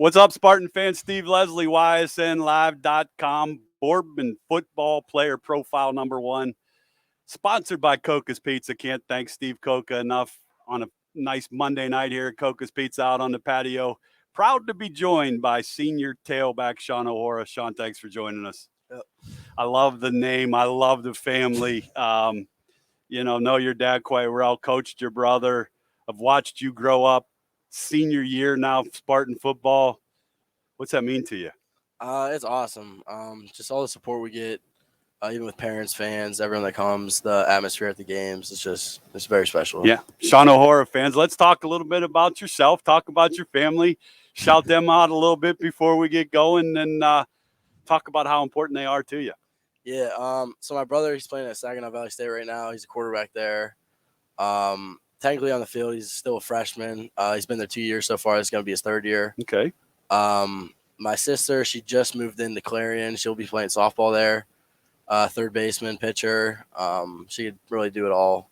What's up, Spartan fans? Steve Leslie, YSNLive.com, Boardman football player profile #1. Sponsored by Coca's Pizza. Can't thank Steve Coca enough on a nice Monday night here at Coca's Pizza out on the patio. Proud to be joined by senior tailback Sean OHara. Sean, thanks for joining us. Yep. I love the name. I love the family. Know your dad quite well, coached your brother. I've watched you grow up. Senior year now, Spartan football. What's that mean to you? It's awesome. Just all the support we get, even with parents, fans, everyone that comes, the atmosphere at the games. It's very special. Yeah. Sean OHara fans, let's talk a little bit about yourself, talk about your family, shout them out a little bit before we get going, and talk about how important they are to you. Yeah. So my brother, he's playing at Saginaw Valley State right now. He's a quarterback there. Technically on the field, he's still a freshman. He's been there 2 years so far. It's going to be his third year. Okay. My sister, she just moved into Clarion. She'll be playing softball there. Third baseman, pitcher. She could really do it all.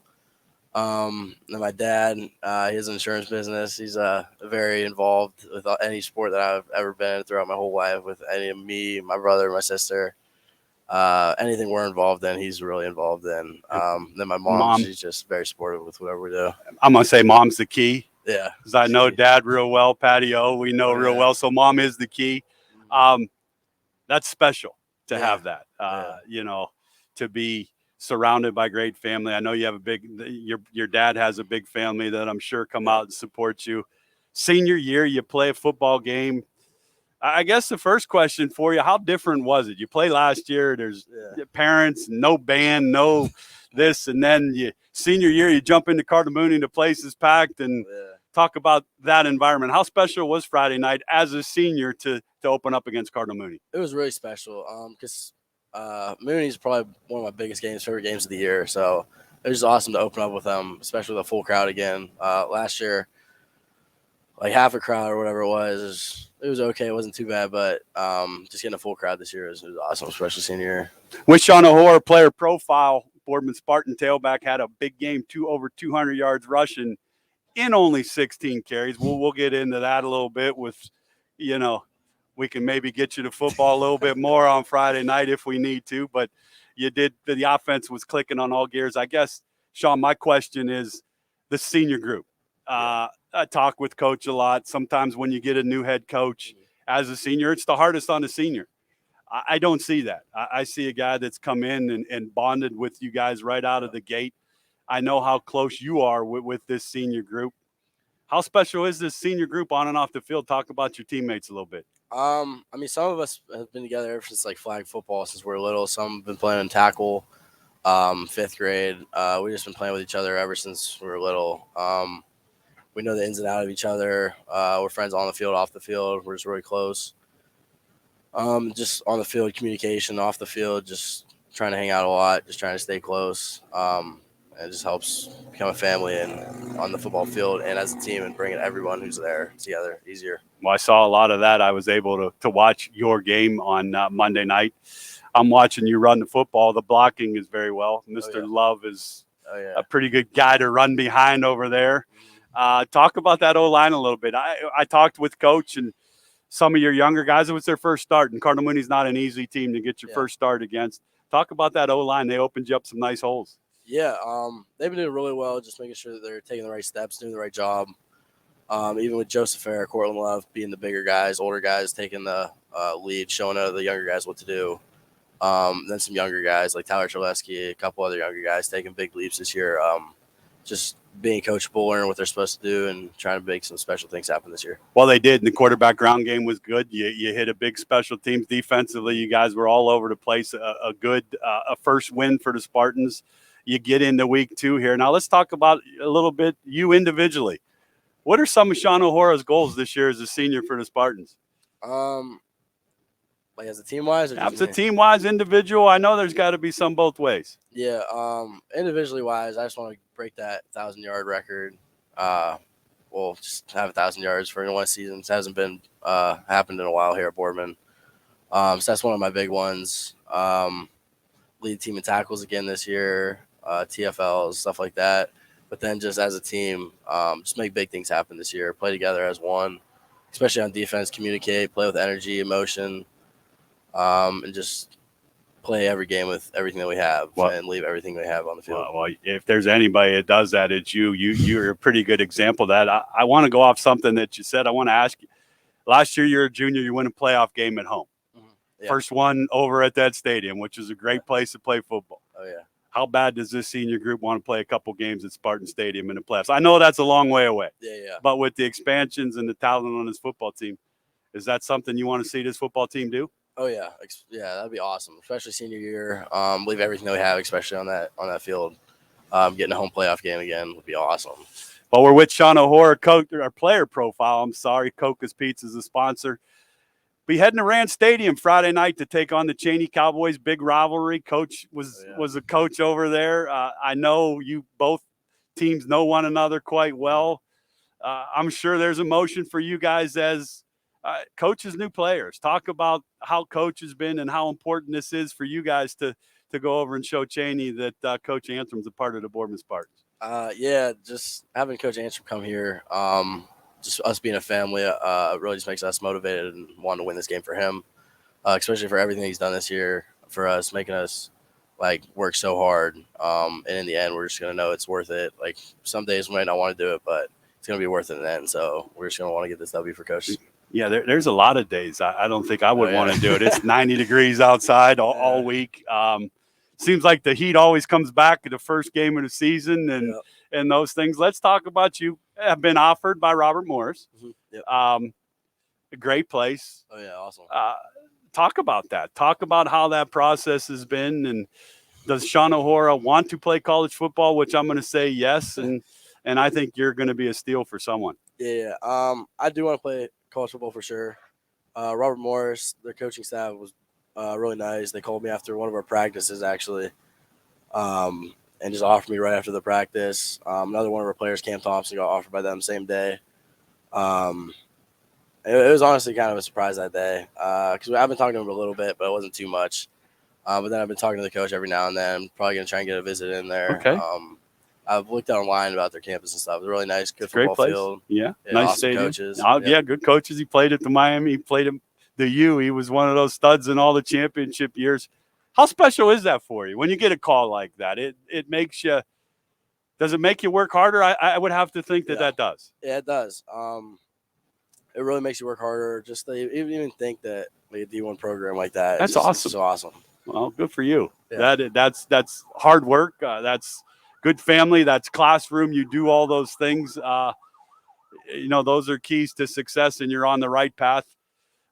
And my dad, he has an insurance business. He's very involved with any sport that I've ever been in throughout my whole life. With any of me, my brother, my sister, anything we're involved in, he's really involved in. Then my mom, she's just very supportive with whatever we do. I'm gonna say mom's the key. Yeah, because I know dad real well. Patio, we know real well. So mom is the key. That's special to have that. To be surrounded by great family. I know you have a big. Your dad has a big family that I'm sure come out and support you. Senior year, you play a football game. I guess the first question for you: how different was it? You play last year. There's parents, no band, no this, and then senior year, you jump into Cardamooney, the place is packed, and talk about that environment. How special was Friday night as a senior to open up against Cardamooney? It was really special because Mooney's probably one of my biggest favorite games of the year. So it was awesome to open up with them, especially with a full crowd again. Last year, like half a crowd or whatever it was okay. It wasn't too bad, but just getting a full crowd this year was awesome, especially senior year. With Sean OHara, player profile, Boardman Spartan tailback had a big game, over 200 yards rushing in only 16 carries. We'll get into that a little bit with, we can maybe get you to football a little bit more on Friday night if we need to, but the offense was clicking on all gears. I guess, Sean, my question is the senior group. I talk with coach a lot. Sometimes when you get a new head coach as a senior, it's the hardest on a senior. I don't see that. I see a guy that's come in and bonded with you guys right out of the gate. I know how close you are with this senior group. How special is this senior group on and off the field? Talk about your teammates a little bit. Some of us have been together ever since flag football since we were little. Some have been playing in tackle, 5th grade. We've just been playing with each other ever since we were little. We know the ins and outs of each other. We're friends on the field, off the field. We're just really close. Just on the field, communication, off the field, just trying to hang out a lot, just trying to stay close. It just helps become a family and on the football field and as a team and bringing everyone who's there together easier. Well, I saw a lot of that. I was able to watch your game on Monday night. I'm watching you run the football. The blocking is very well. Mr. Love is a pretty good guy to run behind over there. Talk about that O-line a little bit. I talked with Coach and some of your younger guys. It was their first start, and Cardamooney's not an easy team to get your first start against. Talk about that O-line. They opened you up some nice holes. Yeah, they've been doing really well, just making sure that they're taking the right steps, doing the right job. Even with Joseph Fair, Cortland Love being the bigger guys, older guys taking the lead, showing the younger guys what to do. Then some younger guys like Tyler Treleski, a couple other younger guys taking big leaps this year. Just being coachable, learning what they're supposed to do, and trying to make some special things happen this year. Well, they did. And the quarterback ground game was good. You hit a big special teams defensively. You guys were all over the place. A good first win for the Spartans. You get into week 2 here. Now let's talk about a little bit you individually. What are some of Sean OHara's goals this year as a senior for the Spartans? As a team-wise? As a team-wise, individual. I know there's got to be some both ways. Yeah, individually-wise, I just want to break that 1,000-yard record. Just have 1,000 yards for one season. It hasn't been happened in a while here at Boardman. So that's one of my big ones. Lead team in tackles again this year, TFLs, stuff like that. But then just as a team, just make big things happen this year. Play together as one. especially on defense, communicate, play with energy, emotion, and just play every game with everything that we have and leave everything we have on the field. Well, if there's anybody that does that, it's you. You're a pretty good example of that. I want to go off something that you said. I want to ask you. Last year, you're a junior. You win a playoff game at home. Yeah. First one over at that stadium, which is a great place to play football. Oh, yeah. How bad does this senior group want to play a couple games at Spartan Stadium in the playoffs? I know that's a long way away. Yeah. But with the expansions and the talent on this football team, is that something you want to see this football team do? Oh, yeah. Yeah, that'd be awesome, especially senior year. Leave everything that we have, especially on that field. Getting a home playoff game again would be awesome. Well, we're with Sean OHara, our player profile. I'm sorry, Coca's Pizza is a sponsor. Be heading to Rand Stadium Friday night to take on the Cheney Cowboys. Big rivalry. Coach was a coach over there. I know you both teams know one another quite well. I'm sure there's emotion for you guys as coaches, new players. Talk about how coach has been and how important this is for you guys to go over and show Cheney that Coach Antram's a part of the Boardman Spartans. Yeah, just having Coach Antram come here, just us being a family, really just makes us motivated and want to win this game for him, especially for everything he's done this year for us, making us work so hard. And in the end, we're just gonna know it's worth it. Some days we might not want to do it, but it's gonna be worth it in the end. So we're just gonna want to get this W for Coach. Yeah, there's a lot of days I don't think I would want to do it. It's 90 degrees outside all week. Seems like the heat always comes back at the first game of the season and those things. Let's talk about you. Have been offered by Robert Morris. Yep. A great place. Oh, yeah, awesome. Talk about that. Talk about how that process has been. And does Sean OHara want to play college football, which I'm going to say yes. And I think you're going to be a steal for someone. Yeah. I do want to play college football for sure. Robert Morris, their coaching staff was really nice. They called me after one of our practices, actually, and just offered me right after the practice. Another one of our players, Cam Thompson, got offered by them same day. It was honestly kind of a surprise that day because I've been talking to him a little bit, but it wasn't too much. But then I've been talking to the coach every now and then. I'm probably going to try and get a visit in there. Okay. I've looked online about their campus and stuff. It's really nice, good great football place. field. Yeah, nice awesome stadium. Coaches. Yeah, good coaches. He played at the Miami. He played at the U. He was one of those studs in all the championship years. How special is that for you when you get a call like that? It makes you. Does it make you work harder? I would have to think that does. Yeah, it does. It really makes you work harder. Just to even think that a D1 program like that. That's awesome. It's so awesome. Well, good for you. Yeah. That's hard work. That's good family. That's classroom. You do all those things. Those are keys to success, and you're on the right path.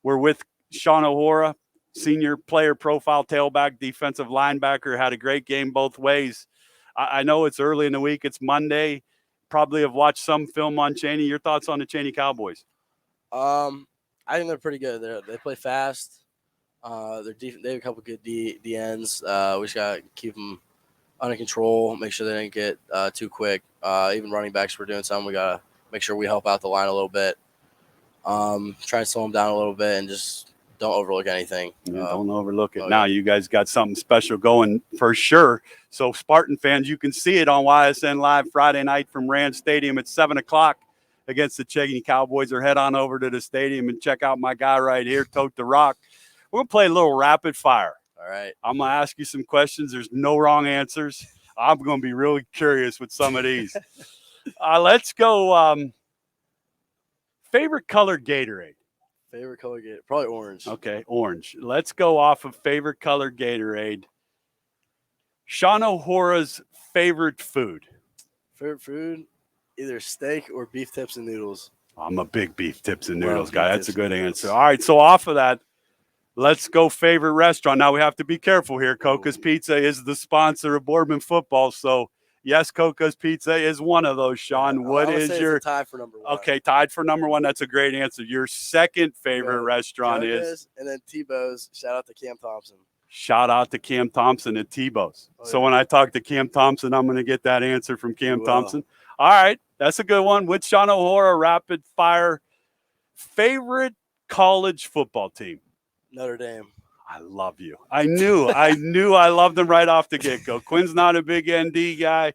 We're with Sean OHara, senior player profile, tailback, defensive linebacker. Had a great game both ways. I know it's early in the week. It's Monday. Probably have watched some film on Cheney. Your thoughts on the Cheney Cowboys? I think they're pretty good. They play fast. They have a couple good DNs. We just got to keep them under control, make sure they didn't get too quick. Even running backs, we're doing something. We got to make sure we help out the line a little bit. Try and slow them down a little bit and just don't overlook anything. Don't overlook it. Now you guys got something special going for sure. So Spartan fans, you can see it on YSN Live Friday night from Rand Stadium at 7 o'clock against the Cheney Cowboys, or head on over to the stadium and check out my guy right here, Tote the Rock. We're going to play a little rapid fire. All right. I'm going to ask you some questions. There's no wrong answers. I'm going to be really curious with some of these. Let's go. Favorite color Gatorade? Favorite color Gatorade? Probably orange. Okay, orange. Let's go off of favorite color Gatorade. Sean OHara's favorite food? Favorite food? Either steak or beef tips and noodles. I'm a big beef tips and noodles guy. That's a good answer. All right, so off of that, let's go favorite restaurant. Now we have to be careful here. Coca's Pizza is the sponsor of Boardman football. So, yes, Coca's Pizza is one of those, Sean. What is your tie for number one? Okay, tied for number one. That's a great answer. Your second favorite restaurant is? And then Tebow's. Shout out to Cam Thompson. Shout out to Cam Thompson at Tebow's. So when I talk to Cam Thompson, I'm going to get that answer from Cam Thompson. All right, that's a good one. With Sean OHara, rapid fire. Favorite college football team? Notre Dame. I love you. I knew I loved them right off the get-go. Quinn's not a big ND guy.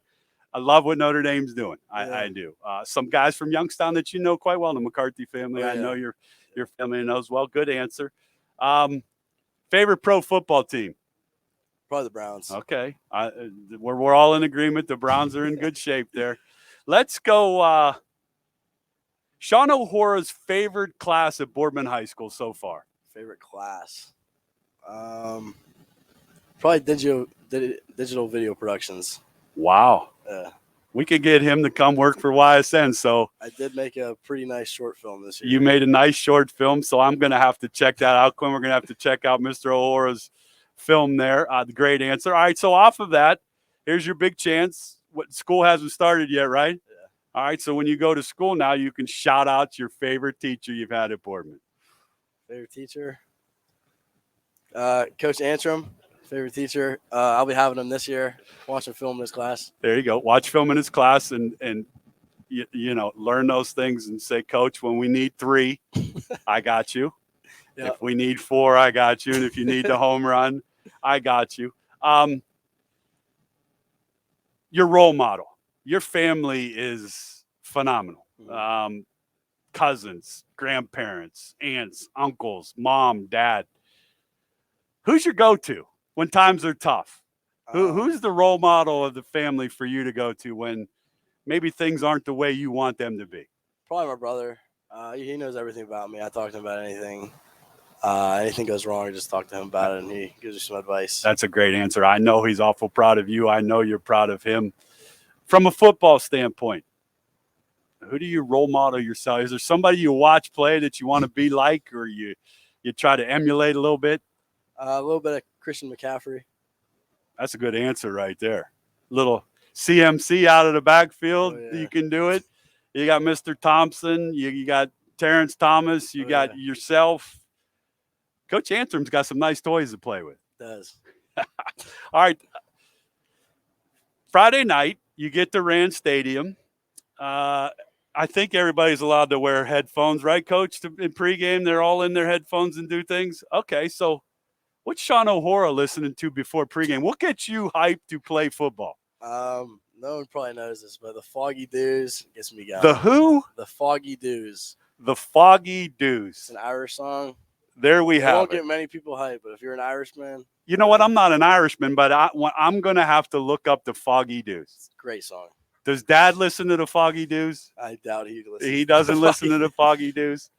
I love what Notre Dame's doing. I Yeah. do. Some guys from Youngstown that you know quite well, the McCarthy family. Oh, I know yeah. your family knows well. Good answer. Favorite pro football team? Probably the Browns. Okay. We're all in agreement. The Browns are in good shape there. Let's go. Sean OHara's favorite class at Boardman High School so far? Favorite class? Probably digital video productions. Wow. Yeah. We could get him to come work for YSN. So I did make a pretty nice short film this year. you made a nice short film, so I'm going to have to check that out. Quinn, we're going to have to check out Mr. OHara's film there. The great answer. All right, so off of that, here's your big chance. What school hasn't started yet, right? Yeah. All right, so when you go to school now, you can shout out your favorite teacher you've had at Boardman. Favorite teacher? Coach Antram. Favorite teacher. I'll be having him this year. Watching film in his class. There you go. Watch film in his class and you know, learn those things and say, Coach, when we need 3, I got you. Yeah. If we need 4, I got you. And if you need the home run, I got you. Your role model. Your family is phenomenal. Cousins, grandparents, aunts, uncles, mom, dad. Who's your go-to when times are tough? Who's the role model of the family for you to go to when maybe things aren't the way you want them to be? Probably my brother. He knows everything about me. I talk to him about anything. Anything goes wrong, I just talk to him about it, and he gives me some advice. That's a great answer. I know he's awful proud of you. I know you're proud of him. From a football standpoint, who do you role model yourself? Is there somebody you watch play that you want to be like, or you try to emulate a little bit? A little bit of Christian McCaffrey. That's a good answer right there. Little CMC out of the backfield. Oh, yeah. You can do it. You got Mr. Thompson. You got Terrence Thomas. You got yourself. Coach Antram's got some nice toys to play with. Does. All right. Friday night, you get to Rand Stadium. I think everybody's allowed to wear headphones, right, Coach? In pregame, they're all in their headphones and do things. Okay, so what's Sean OHara listening to before pregame? What gets you hyped to play football? No one probably knows this, but the Foggy Dews gets me going. The who? The Foggy Dews. The Foggy Dews. It's an Irish song. There we have it. Won't get many people hyped, but if you're an Irishman. You know what? I'm not an Irishman, but I'm going to have to look up the Foggy Dews. Great song. Does Dad listen to the Foggy Dews? I doubt he listens. He doesn't listen to the Foggy Dews.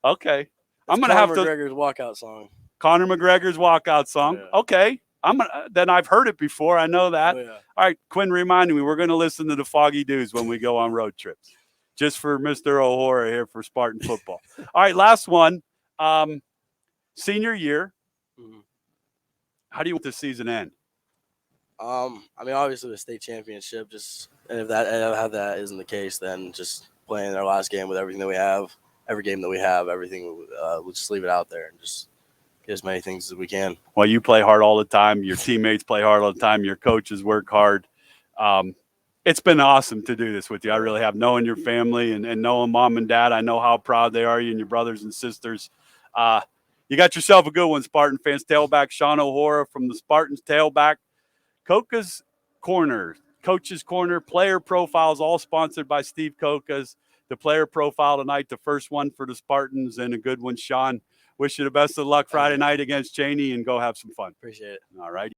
Okay. I'm going to have McGregor's walkout song. Conor McGregor's walkout song. Yeah. Okay. Then I've heard it before. I know that. Oh, yeah. All right, Quinn, reminding me, we're going to listen to the Foggy Dews when we go on road trips. Just for Mr. OHara here for Spartan football. All right, last one. Senior year. Mm-hmm. How do you want the season end? I mean, obviously the state championship. And if that isn't the case, then just playing our last game with everything that we have, every game that we have, everything. We'll just leave it out there and just get as many things as we can. Well, you play hard all the time. Your teammates play hard all the time. Your coaches work hard. It's been awesome to do this with you. I really have. Knowing your family and knowing mom and dad, I know how proud they are of you and your brothers and sisters. You got yourself a good one, Spartan fans. Tailback Sean OHara from the Spartans. Tailback Coca's Corner, Coach's Corner, player profiles, all sponsored by Steve Coca's. The player profile tonight, the first one for the Spartans, and a good one, Sean. Wish you the best of luck Friday night against Cheney, and go have some fun. Appreciate it. All right.